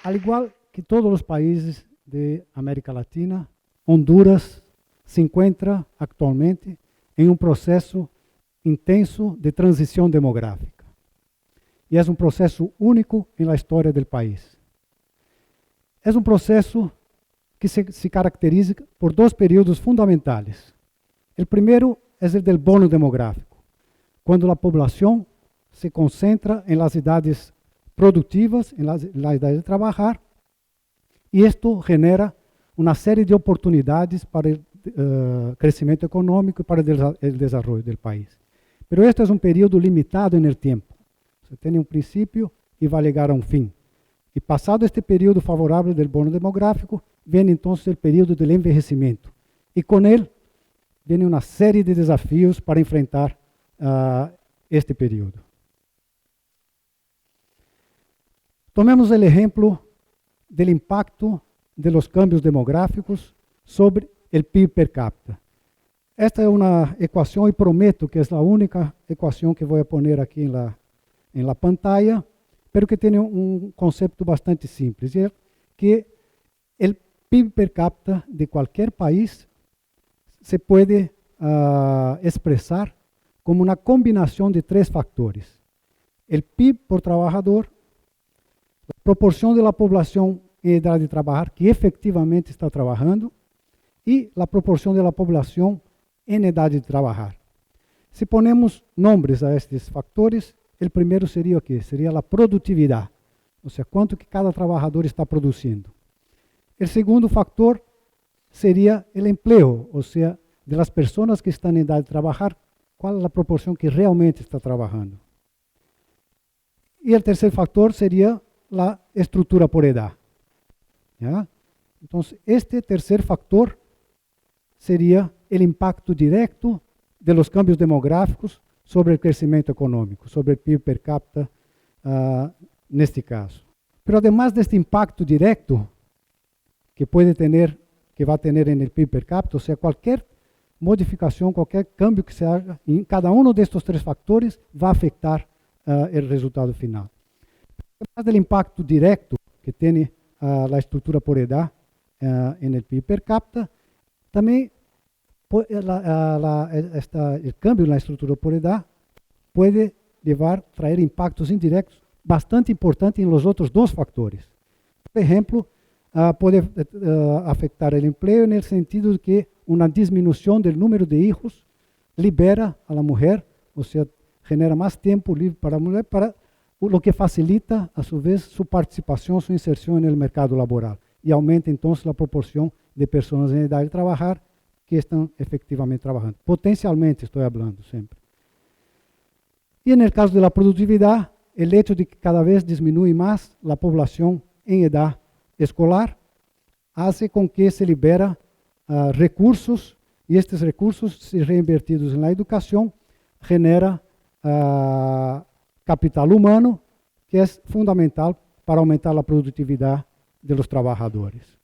Al igual que todos los países de América Latina, Honduras se encuentra actualmente en un proceso intenso de transición demográfica. Y es un proceso único en la historia del país. Es un proceso que se caracteriza por dos períodos fundamentales. El primero es el del bono demográfico, cuando la población se concentra en las edades productivas, en la edad de trabajar, y esto genera una serie de oportunidades para el crecimiento económico y para el desarrollo del país. Pero esto es un periodo limitado en el tiempo. Se tiene un principio y va a llegar a un fin. Y pasado este periodo favorable del bono demográfico, viene entonces el periodo del envejecimiento. Y con él viene una serie de desafíos para enfrentar este periodo. Tomemos el ejemplo del impacto de los cambios demográficos sobre el PIB per cápita. Esta es una ecuación y prometo que es la única ecuación que voy a poner aquí en la pantalla, pero que tiene un concepto bastante simples, y es que el PIB per cápita de cualquier país se puede expresar como una combinación de tres factores. El PIB por trabajador, la proporción de la población en edad de trabajar que efectivamente está trabajando y la proporción de la población en edad de trabajar. Si ponemos nombres a estos factores, el primero sería ¿qué? Sería la productividad, o sea, cuánto que cada trabajador está produciendo. El segundo factor sería el empleo, o sea, de las personas que están en edad de trabajar, cuál es la proporción que realmente está trabajando. Y el tercer factor sería la estructura por edad. ¿Ya? Entonces, este tercer factor sería el impacto directo de los cambios demográficos sobre el crecimiento económico, sobre el PIB per cápita, en este caso. Pero además de este impacto directo que va a tener en el PIB per cápita, o sea, cualquier modificación, cualquier cambio que se haga en cada uno de estos tres factores va a afectar el resultado final. Además del impacto directo que tiene la estructura por edad en el PIB per cápita, también el cambio en la estructura por edad puede traer impactos indirectos bastante importantes en los otros dos factores. Por ejemplo, puede afectar el empleo en el sentido de que una disminución del número de hijos libera a la mujer, o sea, genera más tiempo libre para la mujer, lo que facilita, a su vez, su participación, su inserción en el mercado laboral. Y aumenta entonces la proporción de personas en edad de trabajar que están efectivamente trabajando. Potencialmente estoy hablando siempre. Y en el caso de la productividad, el hecho de que cada vez disminuye más la población en edad escolar hace con que se libera recursos, y estos recursos, si reinvertidos en la educación, genera capital humano, que es fundamental para aumentar la productividad de los trabajadores.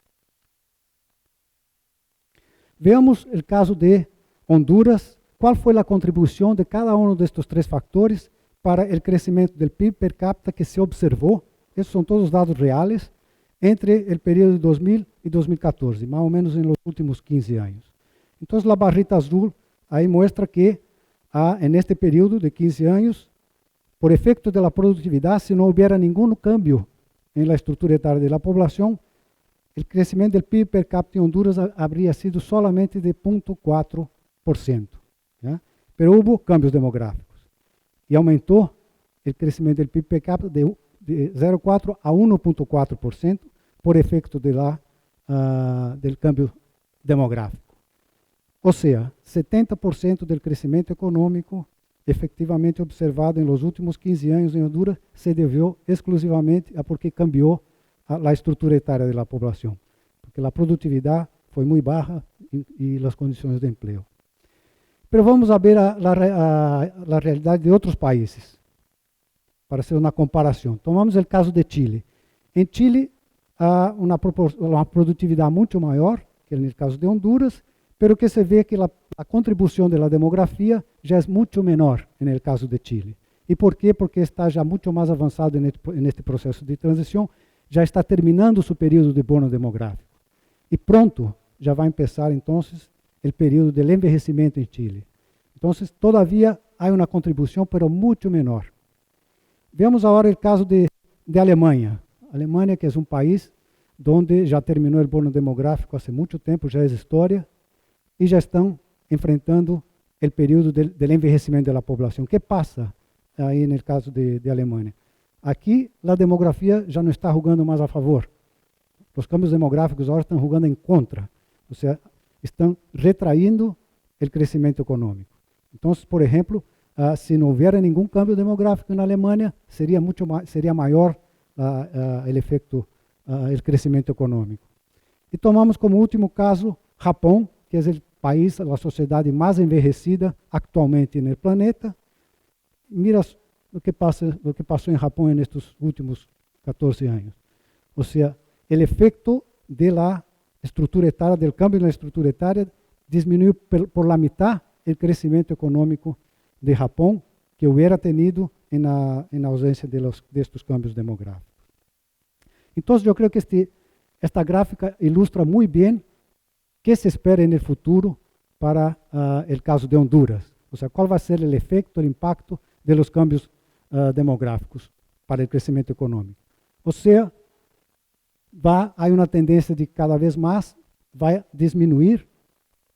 Veamos el caso de Honduras. ¿Cuál fue la contribución de cada uno de estos tres factores para el crecimiento del PIB per cápita que se observó? Estos son todos datos reales entre el periodo de 2000 y 2014, más o menos en los últimos 15 años. Entonces la barrita azul ahí muestra que en este periodo de 15 años, por efecto de la productividad, si no hubiera ningún cambio en la estructura etaria de la población, el crecimiento del PIB per cápita en Honduras habría sido solamente de 0.4%. ¿Ya? Pero hubo cambios demográficos y aumentó el crecimiento del PIB per cápita de 0.4 a 1.4% por efecto del cambio demográfico. O sea, 70% del crecimiento económico efectivamente observado en los últimos 15 años en Honduras se debió exclusivamente a porque cambió la estructura etaria de la población, porque la productividad fue muy baja y las condiciones de empleo. Pero vamos a ver la realidad de otros países, para hacer una comparación. Tomamos el caso de Chile. En Chile, una productividad mucho mayor que en el caso de Honduras, pero que se ve que la contribución de la demografía ya es mucho menor en el caso de Chile. ¿Y por qué? Porque está ya mucho más avanzado en este proceso de transición, já está terminando su período de bono demográfico. E pronto, já vai começar, então, o período do envelhecimento em Chile. Então, todavia, há uma contribuição, mas muito menor. Vemos agora o caso de Alemanha. Alemanha, que é um país onde já terminou o bono demográfico há muito tempo, já é história, e já estão enfrentando o período do envelhecimento da população. O que passa aí no caso de Alemanha? Aqui, a demografia já não está jogando mais a favor. Os cambios demográficos agora estão jogando em contra. Ou seja, estão retraindo o crescimento econômico. Então, por exemplo, se não houver nenhum câmbio demográfico na Alemanha, seria maior o efeito, o crescimento econômico. E tomamos como último caso Japão, que é o país, a sociedade mais envelhecida actualmente no planeta. Mira o que passou em Japão nestes últimos 14 anos. Ou seja, o efeito da estrutura etária, do cambio na estrutura etária, diminuiu por la mitad o crescimento econômico de Japão, que hubiera tenido na ausência destes câmbios demográficos. Então, eu creio que esta gráfica ilustra muito bem o que se espera no futuro para o caso de Honduras. Ou seja, qual vai ser o efeito, o impacto de los cambios demográficos para o crescimento econômico. Ou seja, há uma tendência de cada vez mais vai diminuir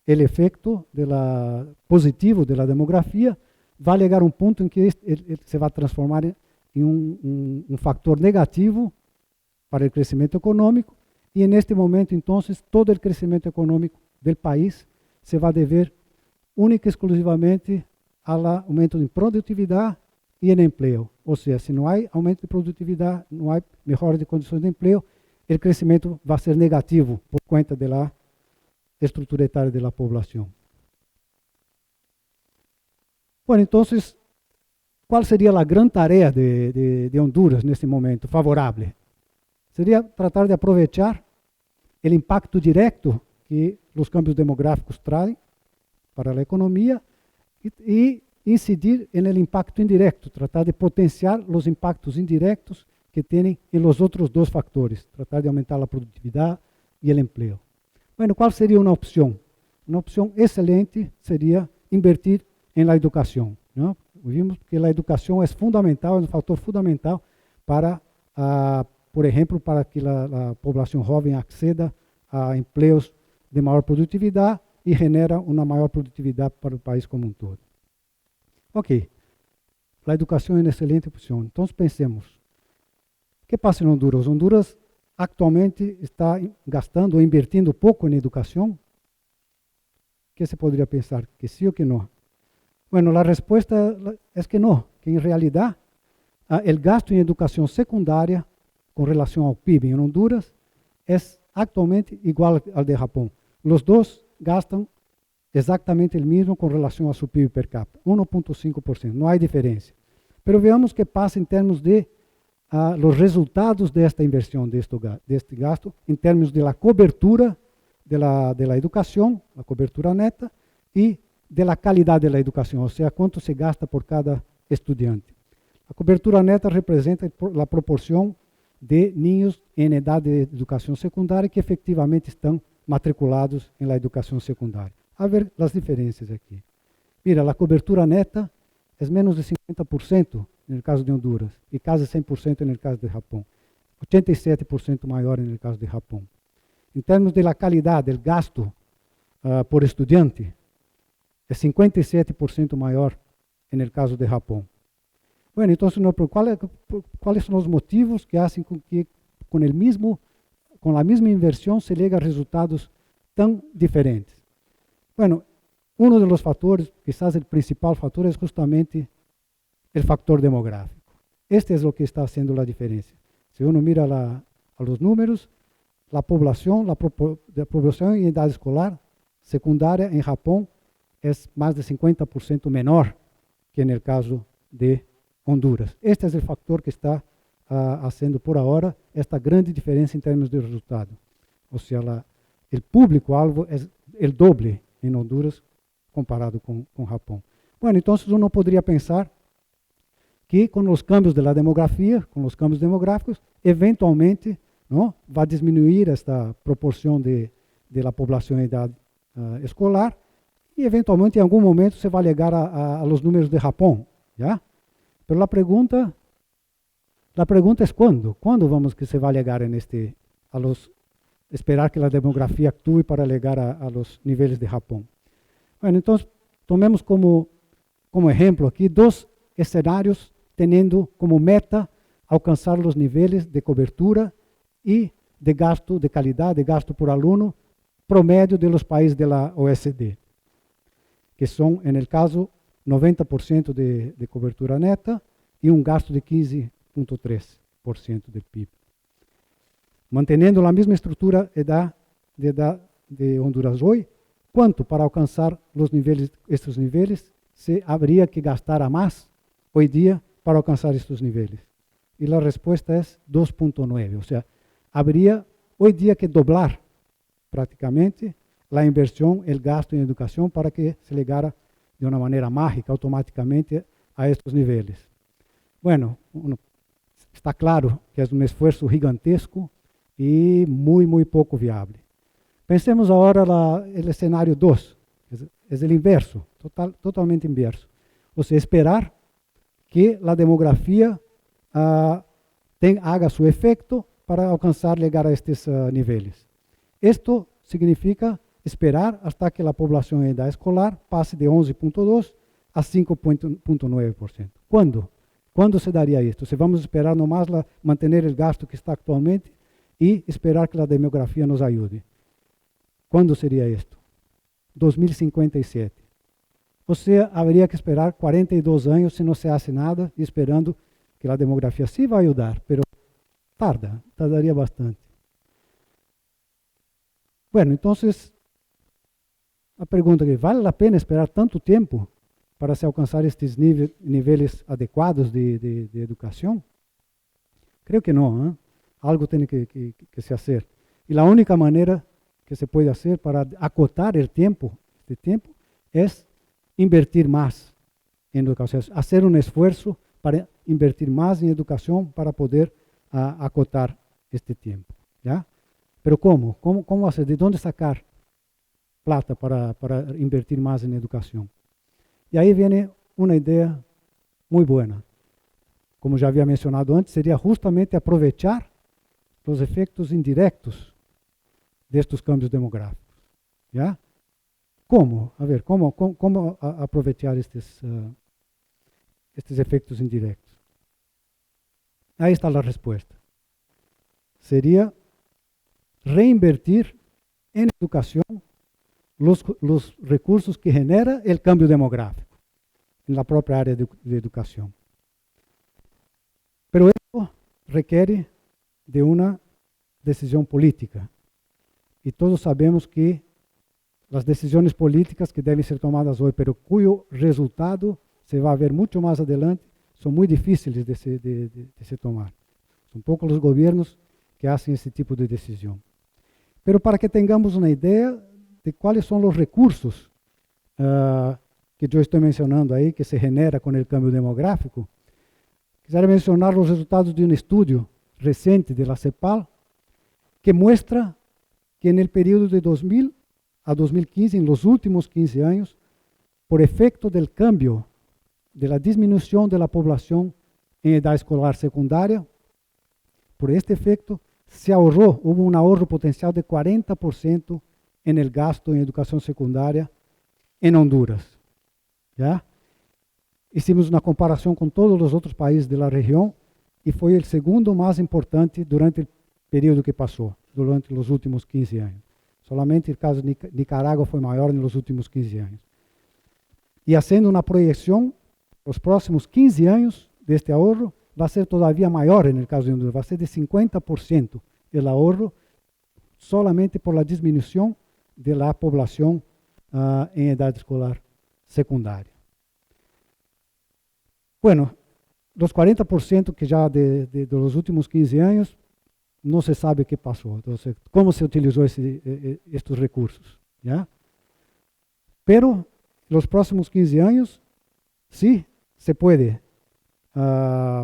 o efeito positivo da demografia, vai chegar um ponto em que se vai transformar em um fator negativo para o crescimento econômico, e neste momento, então, todo o crescimento econômico do país se vai dever única e exclusivamente ao aumento de produtividade e em emprego. Ou seja, se não há aumento de produtividade, não há melhora de condições de emprego, o crescimento vai ser negativo por conta da estrutura etária da população. Bom, então, qual seria a grande tarefa de Honduras neste momento favorável? Seria tratar de aproveitar o impacto direto que os câmbios demográficos trazem para a economia e incidir no impacto indireto, tratar de potenciar os impactos indiretos que têm em los outros dois fatores, tratar de aumentar a produtividade e o emprego. Bueno, qual seria uma opção? Uma opção excelente seria invertir em la educação. Não? Vimos que a educação é fundamental, é um fator fundamental para, por exemplo, para que a população jovem acceda a empregos de maior produtividade e genera uma maior produtividade para o país como um todo. Ok, a educação é uma excelente opção. Então, pensemos, o que passa em Honduras? Honduras atualmente está gastando ou invertindo pouco em educação? O que se poderia pensar? Que sim ou que não? Bueno, a resposta é que não, que em realidade o gasto em educação secundária com relação ao PIB em Honduras é atualmente igual ao de Japão. Os dois gastam exatamente o mesmo com relação ao seu PIB per capita, 1,5%, não há diferença. Mas veamos o que passa em termos de os resultados desta inversão, deste gasto, em termos de la cobertura de la educação, a cobertura neta, e de la qualidade da educação, ou seja, quanto se gasta por cada estudante. A cobertura neta representa a proporção de niños em idade de educação secundária que efetivamente estão matriculados em la educação secundária. A ver as diferenças aqui. Mira, a cobertura neta é menos de 50% no caso de Honduras e quase 100% no caso de Japão. 87% maior no caso de Japão. Em termos de la qualidade, o gasto por estudante é 57% maior no caso de Japão. Bueno, então, quais são os motivos que fazem com que com a mesma inversão se chegue a resultados tão diferentes? Bueno, um dos fatores, quizás o principal fator, é justamente o fator demográfico. Este é o que está fazendo a diferença. Se uno mira os números, a população em idade escolar secundária em Japão é mais de 50% menor que no caso de Honduras. Este é o fator que está fazendo por agora esta grande diferença em termos de resultado. Ou seja, o público-alvo é o doble em Honduras comparado com Japão. Bueno, então uno poderia pensar que com os cambios da demografia, com os cambios demográficos, eventualmente ¿no? Va a disminuir esta proporción de la población en edad escolar y eventualmente en algún momento se va a llegar a los números de Japón, ¿ya? Pero la pregunta es ¿cuándo? ¿Cuándo vamos que se va a llegar esperar que la demografía actúe para llegar a los niveles de Japón? Bueno, entonces tomemos como ejemplo aquí dos escenarios teniendo como meta alcanzar los niveles de cobertura y de gasto, de calidad, de gasto por alumno promedio de los países de la OECD, que son, en el caso, 90% de cobertura neta y un gasto de 15,3% del PIB. Manteniendo la misma estructura de Honduras hoy, ¿cuánto para alcanzar estos niveles se habría que gastar a más hoy día para alcanzar estos niveles? Y la respuesta es 2,9. O sea, habría hoy día que doblar prácticamente la inversión, el gasto en educación para que se llegara de una manera mágica automáticamente a estos niveles. Bueno, está claro que es un esfuerzo gigantesco y muy poco viable. Pensemos ahora el escenario 2, es el inverso, totalmente inverso. O sea, esperar que la demografía haga su efecto para alcanzar, llegar a estos niveles. Esto significa esperar hasta que la población en edad escolar pase de 11,2 a 5,9%. ¿Cuándo? ¿Cuándo se daría esto? Si vamos a esperar nomás mantener el gasto que está actualmente y esperar que la demografía nos ayude. ¿Cuándo sería esto? 2057. O sea, habría que esperar 42 años si no se hace nada y esperando que la demografía sí va a ayudar, pero tardaría bastante. Bueno, entonces, la pregunta es, ¿vale la pena esperar tanto tiempo para se alcanzar estos niveles adecuados de educación? Creo que no, ¿eh? Algo tiene que se hacer. Y la única manera que se puede hacer para acotar este tiempo, es invertir más en educación, hacer un esfuerzo para invertir más en educación para poder acotar este tiempo, ¿ya? Pero ¿cómo hacer? ¿De dónde sacar plata para invertir más en educación? Y ahí viene una idea muy buena. Como ya había mencionado antes, sería justamente aprovechar los efectos indirectos de estos cambios demográficos, ¿ya? ¿Cómo? A ver, ¿cómo aprovechar estos efectos indirectos? Ahí está la respuesta. Sería reinvertir en educación los recursos que genera el cambio demográfico en la propia área de educación. Pero esto requiere de una decisión política. Y todos sabemos que las decisiones políticas que deben ser tomadas hoy, pero cuyo resultado se va a ver mucho más adelante, son muy difíciles de se tomar. Son pocos los gobiernos que hacen ese tipo de decisión. Pero para que tengamos una idea de cuáles son los recursos que yo estoy mencionando ahí, que se genera con el cambio demográfico, quisiera mencionar los resultados de un estudio reciente de la CEPAL que muestra que en el periodo de 2000 a 2015, en los últimos 15 años, por efecto del cambio, de la disminución de la población en edad escolar secundaria, por este efecto, hubo un ahorro potencial de 40% en el gasto en educación secundaria en Honduras, ¿ya? Hicimos una comparación con todos los otros países de la región y fue el segundo más importante durante el periodo que pasó, durante los últimos 15 años. Solamente el caso de Nicaragua fue mayor en los últimos 15 años. Y haciendo una proyección, los próximos 15 años de este ahorro va a ser todavía mayor en el caso de Honduras, va a ser de 50% el ahorro solamente por la disminución de la población en edad escolar secundaria. Bueno, los 40% que ya de los últimos 15 años, no se sabe qué pasó, entonces, cómo se utilizó estos recursos, ¿ya? Pero los próximos 15 años, sí se puede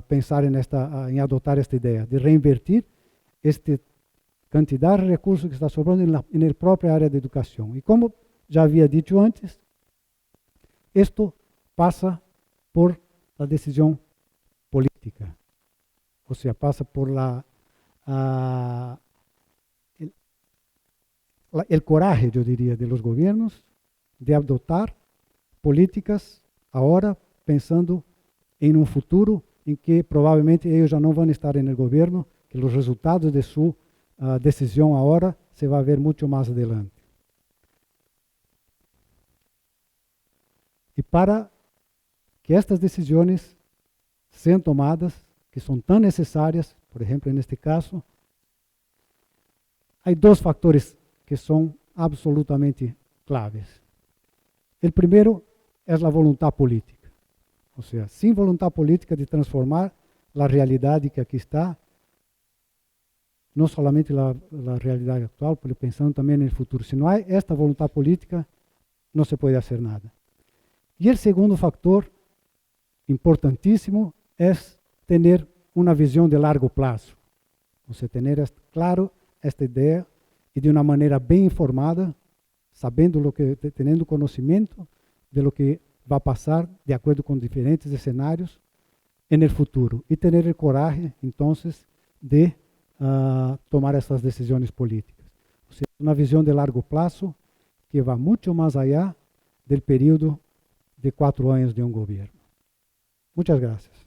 pensar en adoptar esta idea de reinvertir este cantidad de recursos que está sobrando en la propia área de educación. Y como ya había dicho antes, esto pasa por la decisión política. O sea, pasa por el coraje, yo diría, de los gobiernos de adoptar políticas ahora pensando en un futuro en que probablemente ellos ya no van a estar en el gobierno, que los resultados de su decisión ahora se va a ver mucho más adelante. Y para que estas decisiones sean tomadas, que son tan necesarias, por ejemplo, en este caso, hay dos factores que son absolutamente claves. El primero es la voluntad política. O sea, sin voluntad política de transformar la realidad que aquí está, no solamente la realidad actual, pero pensando también en el futuro. Si no hay esta voluntad política, no se puede hacer nada. Y el segundo factor importantísimo es tener una visión de largo plazo. O sea, tener claro esta idea y de una manera bien informada, sabendo teniendo conocimiento de lo que va a pasar de acuerdo con diferentes escenarios en el futuro. Y tener el coraje, entonces, de tomar essas decisões políticas. Ou seja, uma visão de largo prazo que vai muito mais allá do período de 4 anos de um governo. Muitas graças.